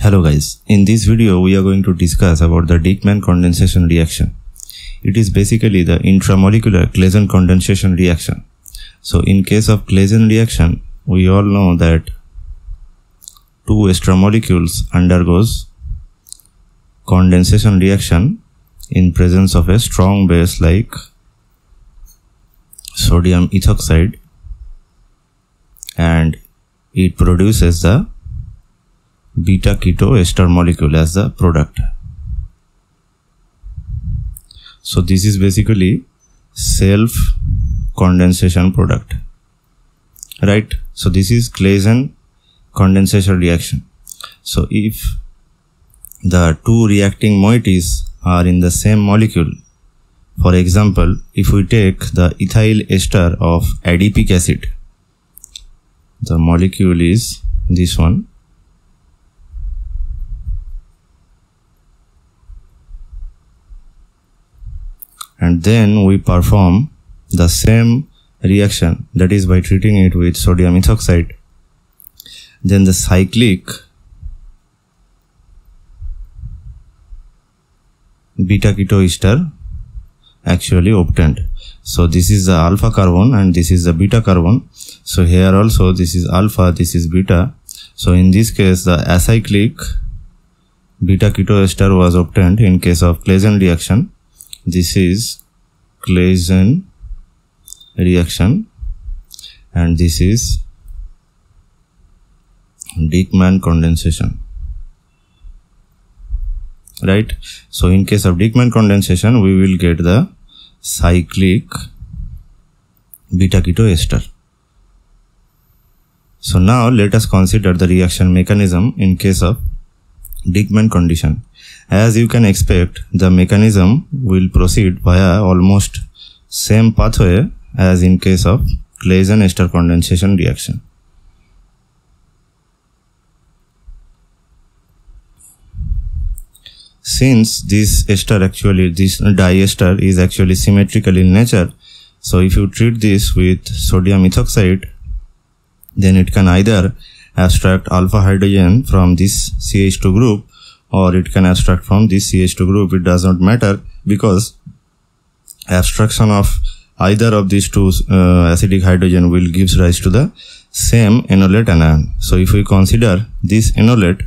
Hello guys, in this video we are going to discuss about the Dieckmann condensation reaction. It is basically the intramolecular Claisen condensation reaction. So in case of Claisen reaction, we all know that two ester molecules undergoes condensation reaction in presence of a strong base like sodium ethoxide, and it produces the beta keto ester molecule as the product. So this is basically self condensation product, right? So this is Claisen condensation reaction. So if the two reacting moieties are in the same molecule, for example, if we take the ethyl ester of adipic acid, the molecule is this one, and then we perform the same reaction, that is by treating it with sodium ethoxide, then the cyclic beta keto ester actually obtained. So this is the alpha carbon and this is the beta carbon. So here also this is alpha, this is beta. So in this case the acyclic beta keto ester was obtained in case of Claisen reaction. This is Claisen reaction and this is Dieckmann condensation, right? So in case of Dieckmann condensation, we will get the cyclic beta keto ester. So now let us consider the reaction mechanism in case of Dieckmann condition. As you can expect, the mechanism will proceed via almost same pathway as in case of Claisen ester condensation reaction. Since this diester is actually symmetrical in nature, so if you treat this with sodium ethoxide, then it can either abstract alpha hydrogen from this CH2 group or it can abstract from this CH2 group. It does not matter because abstraction of either of these two acidic hydrogen will give rise to the same enolate anion. So if we consider this enolate,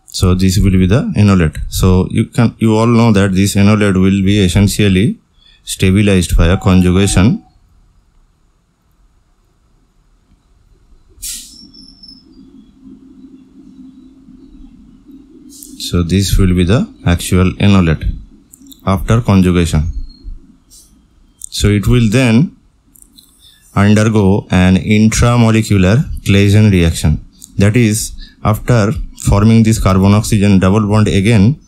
so this will be the enolate. So you all know that this enolate will be essentially stabilized via conjugation. So this will be the actual enolate after conjugation. So it will then undergo an intramolecular Claisen reaction. That is, after forming this carbon-oxygen double bond again,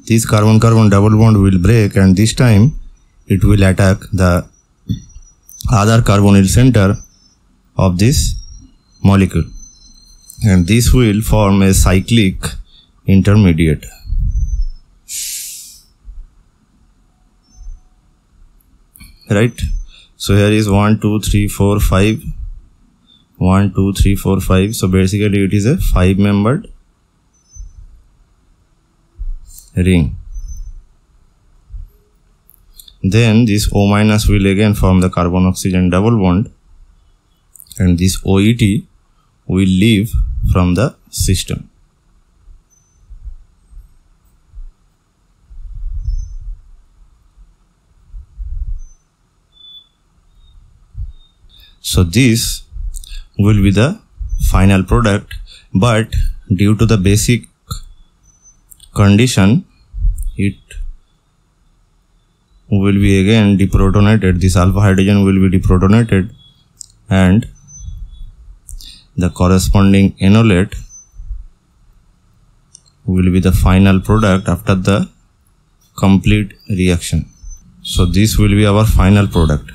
this carbon-carbon double bond will break and this time it will attack the other carbonyl center of this molecule. And this will form a cyclic intermediate. Right? So here is 1, 2, 3, 4, 5. 1, 2, 3, 4, 5. So basically it is a 5-membered ring. Then this O- will again form the carbon-oxygen double bond and this OET will leave from the system. So this will be the final product, but due to the basic condition, it will be again deprotonated. This alpha hydrogen will be deprotonated and the corresponding enolate will be the final product after the complete reaction. So this will be our final product.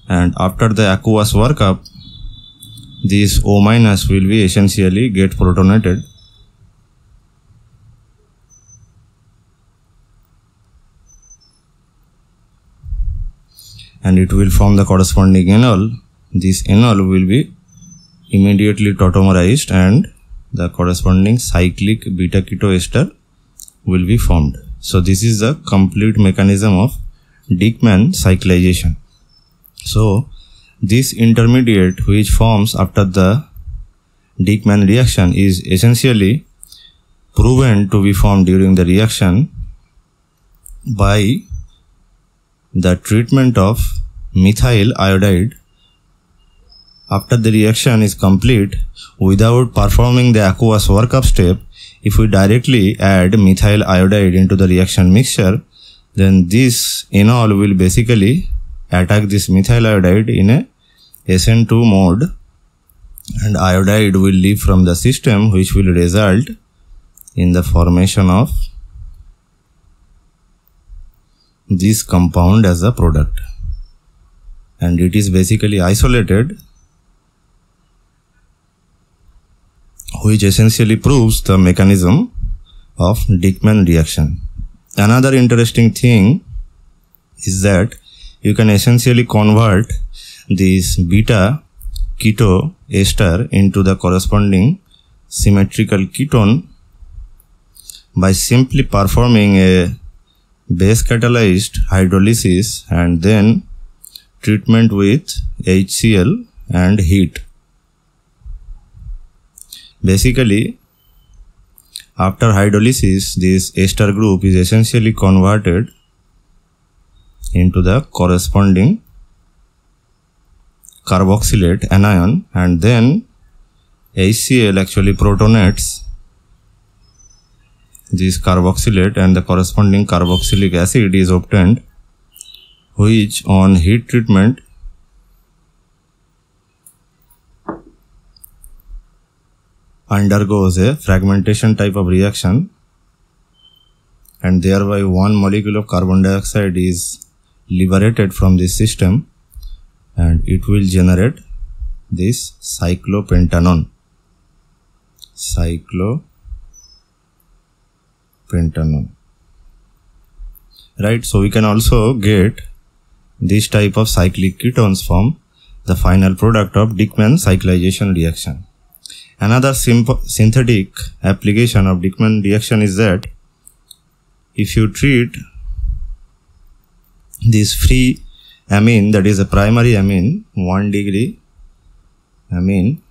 And after the aqueous workup, this O- will be essentially get protonated and it will form the corresponding enol. This enol will be immediately tautomerized and the corresponding cyclic beta keto ester will be formed. So this is the complete mechanism of Dieckmann cyclization. So this intermediate which forms after the Dieckmann reaction is essentially proven to be formed during the reaction by the treatment of methyl iodide after the reaction is complete without performing the aqueous workup step. If we directly add methyl iodide into the reaction mixture, then this enol will basically attack this methyl iodide in a SN2 mode, and iodide will leave from the system, which will result in the formation of this compound as a product, and it is basically isolated, which essentially proves the mechanism of Dieckmann reaction. Another interesting thing is that you can essentially convert this beta keto ester into the corresponding symmetrical ketone by simply performing a base catalyzed hydrolysis and then treatment with HCl and heat. Basically, after hydrolysis, this ester group is essentially converted into the corresponding carboxylate anion, and then HCl actually protonates this carboxylate and the corresponding carboxylic acid is obtained, which on heat treatment undergoes a fragmentation type of reaction, and thereby one molecule of carbon dioxide is liberated from this system and it will generate this cyclopentanone. Right, so we can also get this type of cyclic ketones from the final product of Dieckmann cyclization reaction. Another synthetic application of Dieckmann reaction is that if you treat this free amine, that is a primary amine, 1 degree amine,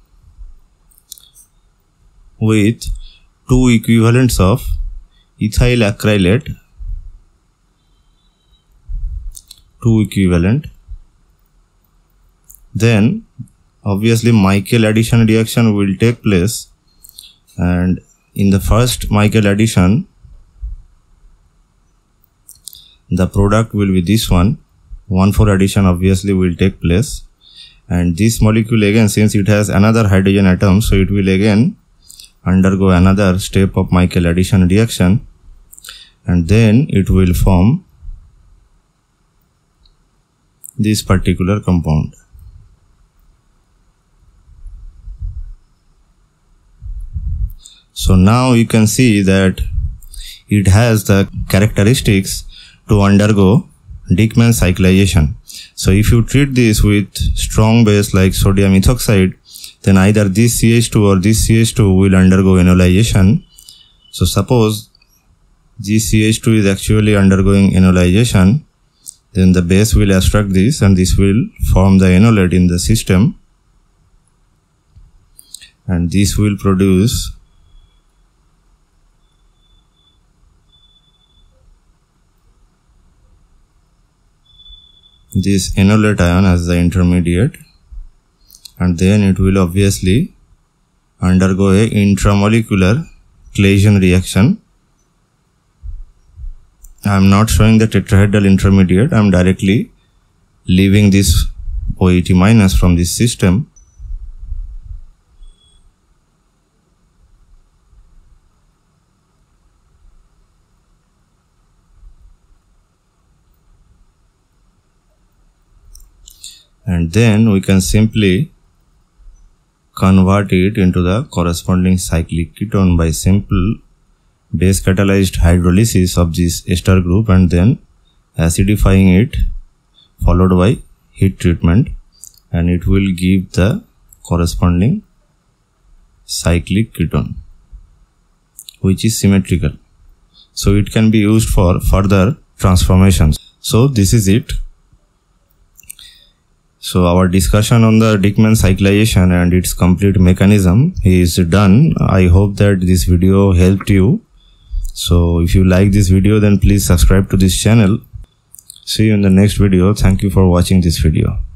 with 2 equivalents of ethyl acrylate, 2 equivalent, then obviously Michael addition reaction will take place, and in the first Michael addition the product will be this one, 1,4 addition obviously will take place, and this molecule again, since it has another hydrogen atom, so it will again undergo another step of Michael addition reaction, and then it will form this particular compound. So now you can see that it has the characteristics to undergo Dieckmann cyclization. So if you treat this with strong base like sodium ethoxide, then either this CH2 or this CH2 will undergo enolization. So suppose this CH2 is actually undergoing enolization, then the base will abstract this and this will form the enolate in the system, and this will produce this enolate ion as the intermediate, and then it will obviously undergo a intramolecular Claisen reaction. I am not showing the tetrahedral intermediate, I am directly leaving this OET minus from this system. And then we can simply convert it into the corresponding cyclic ketone by simple base catalyzed hydrolysis of this ester group and then acidifying it followed by heat treatment, and it will give the corresponding cyclic ketone which is symmetrical. So it can be used for further transformations. So this is it. So our discussion on the Dieckmann cyclization and its complete mechanism is done. I hope that this video helped you. So if you like this video, then please subscribe to this channel. See you in the next video. Thank you for watching this video.